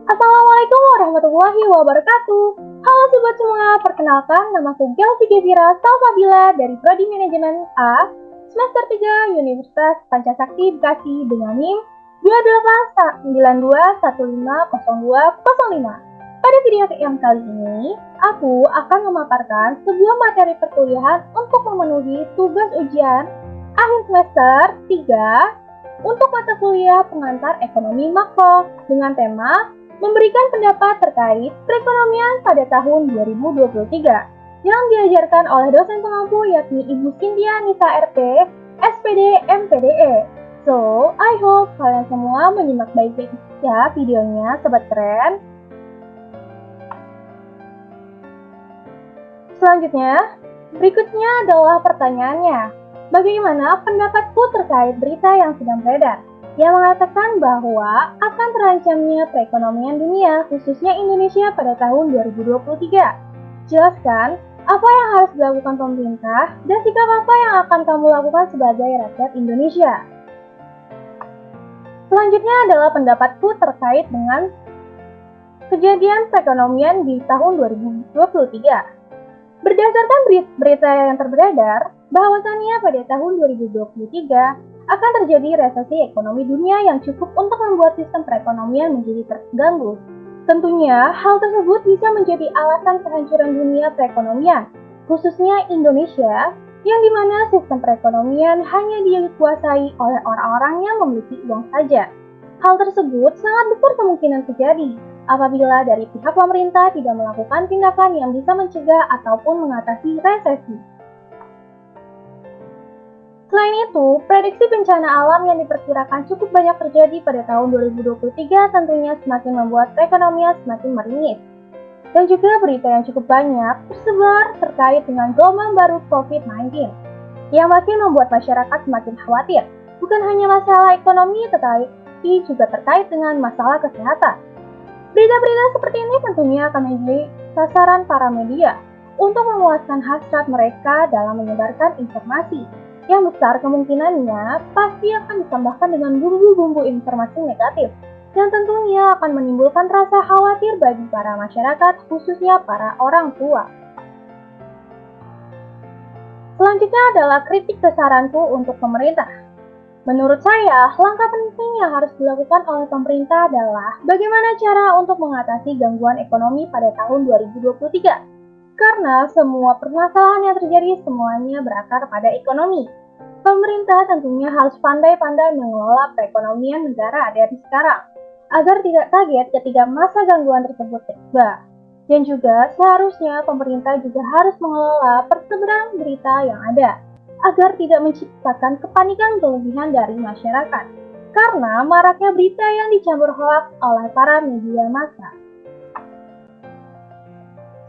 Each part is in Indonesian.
Assalamualaikum warahmatullahi wabarakatuh. Halo sobat semua, perkenalkan namaku Gelsi Gezira Salsabila dari Prodi Manajemen A, semester 3 Universitas Pancasakti Bekasi dengan NIM 2892150205. Pada video yang kali ini, aku akan memaparkan sebuah materi perkuliahan untuk memenuhi tugas ujian akhir semester 3 untuk mata kuliah pengantar ekonomi makro dengan tema memberikan pendapat terkait perekonomian pada tahun 2023 yang diajarkan oleh dosen pengampu yakni Ibu Cynthia Nisa RP, SPD MPDE. So, I hope kalian semua menyimak baik-baik ya videonya, sobat keren. Selanjutnya, berikutnya adalah pertanyaannya. Bagaimana pendapatku terkait berita yang sedang beredar? Yang mengatakan bahwa akan terancamnya perekonomian dunia, khususnya Indonesia pada tahun 2023. Jelaskan apa yang harus dilakukan pemerintah dan sikap apa yang akan kamu lakukan sebagai rakyat Indonesia. Selanjutnya adalah pendapatku terkait dengan kejadian perekonomian di tahun 2023. Berdasarkan berita yang terberedar, bahwasannya pada tahun 2023 akan terjadi resesi ekonomi dunia yang cukup untuk membuat sistem perekonomian menjadi terganggu. Tentunya, hal tersebut bisa menjadi alasan kehancuran dunia perekonomian, khususnya Indonesia, yang dimana sistem perekonomian hanya dikuasai oleh orang-orang yang memiliki uang saja. Hal tersebut sangat besar kemungkinan terjadi apabila dari pihak pemerintah tidak melakukan tindakan yang bisa mencegah ataupun mengatasi resesi. Selain itu, prediksi bencana alam yang diperkirakan cukup banyak terjadi pada tahun 2023 tentunya semakin membuat perekonomian semakin meringis. Dan juga berita yang cukup banyak tersebar terkait dengan gelombang baru COVID-19 yang makin membuat masyarakat semakin khawatir. Bukan hanya masalah ekonomi tetapi juga terkait dengan masalah kesehatan. Berita-berita seperti ini tentunya akan menjadi sasaran para media untuk memuaskan hasrat mereka dalam menyebarkan informasi yang besar kemungkinannya pasti akan ditambahkan dengan bumbu-bumbu informasi negatif yang tentunya akan menimbulkan rasa khawatir bagi para masyarakat, khususnya para orang tua. Selanjutnya adalah kritik ke saranku untuk pemerintah. Menurut saya, langkah penting yang harus dilakukan oleh pemerintah adalah bagaimana cara untuk mengatasi gangguan ekonomi pada tahun 2023. Karena semua permasalahan yang terjadi semuanya berakar pada ekonomi. Pemerintah tentunya harus pandai-pandai mengelola perekonomian negara dari sekarang, agar tidak kaget ketika masa gangguan tersebut tiba. Dan juga seharusnya pemerintah juga harus mengelola persebaran berita yang ada, agar tidak menciptakan kepanikan berlebihan dari masyarakat, karena maraknya berita yang dicampur hoaks oleh para media massa.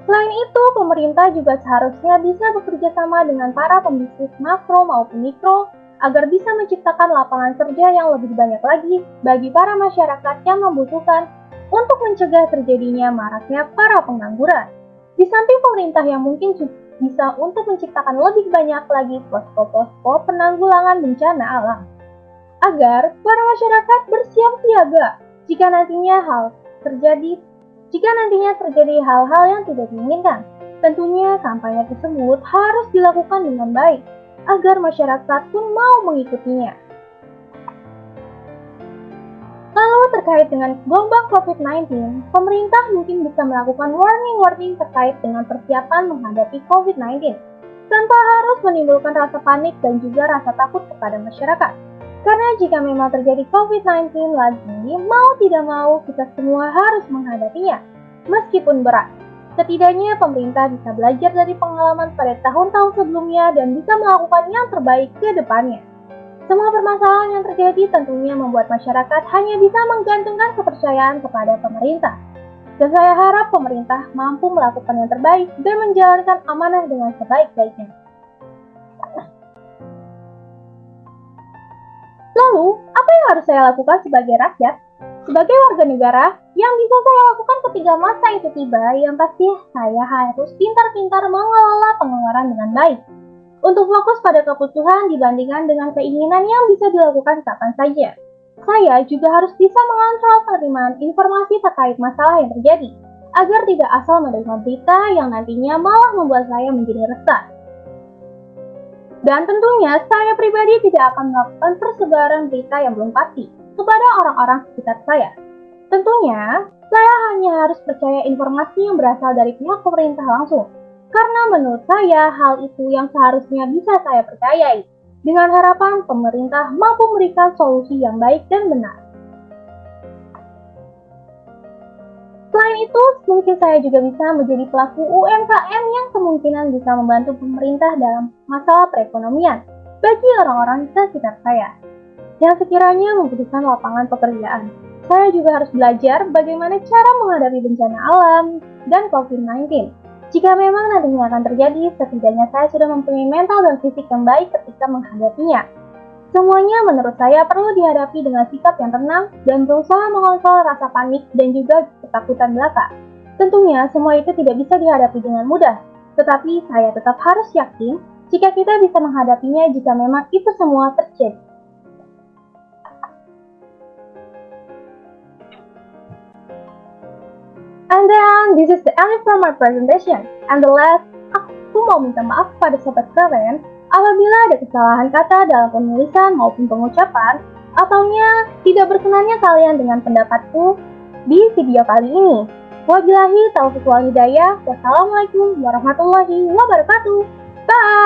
Selain itu, pemerintah juga seharusnya bisa bekerja sama dengan para pembisnis makro maupun mikro, agar bisa menciptakan lapangan kerja yang lebih banyak lagi bagi para masyarakat yang membutuhkan untuk mencegah terjadinya maraknya para pengangguran. Di samping pemerintah yang mungkin bisa untuk menciptakan lebih banyak lagi posko-posko penanggulangan bencana alam, agar para masyarakat bersiap siaga jika nantinya terjadi hal-hal yang tidak diinginkan. Tentunya kampanye tersebut harus dilakukan dengan baik, agar masyarakat pun mau mengikutinya. Lalu terkait dengan gelombang COVID-19, pemerintah mungkin bisa melakukan warning terkait dengan persiapan menghadapi COVID-19, tanpa harus menimbulkan rasa panik dan juga rasa takut kepada masyarakat. Karena jika memang terjadi COVID-19 lagi, mau tidak mau kita semua harus menghadapinya, meskipun berat. Setidaknya pemerintah bisa belajar dari pengalaman pada tahun-tahun sebelumnya dan bisa melakukan yang terbaik ke depannya. Semua permasalahan yang terjadi tentunya membuat masyarakat hanya bisa menggantungkan kepercayaan kepada pemerintah. Dan saya harap pemerintah mampu melakukan yang terbaik dan menjalankan amanah dengan sebaik-baiknya. Lalu, apa yang harus saya lakukan sebagai rakyat? Sebagai warga negara, yang bisa saya lakukan ketika masa itu tiba, yang pasti saya harus pintar-pintar mengelola pengeluaran dengan baik. Untuk fokus pada kebutuhan dibandingkan dengan keinginan yang bisa dilakukan kapan saja. Saya juga harus bisa mengontrol penerimaan informasi terkait masalah yang terjadi, agar tidak asal menerima berita yang nantinya malah membuat saya menjadi resah. Dan tentunya saya pribadi tidak akan melakukan persebaran berita yang belum pasti kepada orang-orang sekitar saya. Tentunya, saya hanya harus percaya informasi yang berasal dari pihak pemerintah langsung. Karena menurut saya hal itu yang seharusnya bisa saya percayai, dengan harapan pemerintah mampu memberikan solusi yang baik dan benar. Selain itu, mungkin saya juga bisa menjadi pelaku UMKM yang kemungkinan bisa membantu pemerintah dalam masalah perekonomian bagi orang-orang di sekitar saya yang sekiranya membutuhkan lapangan pekerjaan. Saya juga harus belajar bagaimana cara menghadapi bencana alam dan COVID-19. Jika memang nantinya akan terjadi, setidaknya saya sudah mempunyai mental dan fisik yang baik ketika menghadapinya. Semuanya menurut saya perlu dihadapi dengan sikap yang tenang dan berusaha mengontrol rasa panik dan juga ketakutan belaka. Tentunya semua itu tidak bisa dihadapi dengan mudah, tetapi saya tetap harus yakin jika kita bisa menghadapinya jika memang itu semua terjadi. And then, this is the end from my presentation. And the last, aku mau minta maaf pada sobat kalian apabila ada kesalahan kata dalam penulisan maupun pengucapan, ataunya tidak berkenannya kalian dengan pendapatku di video kali ini. Wabillahi taufiq wal hidayah. Wassalamualaikum warahmatullahi wabarakatuh. Bye!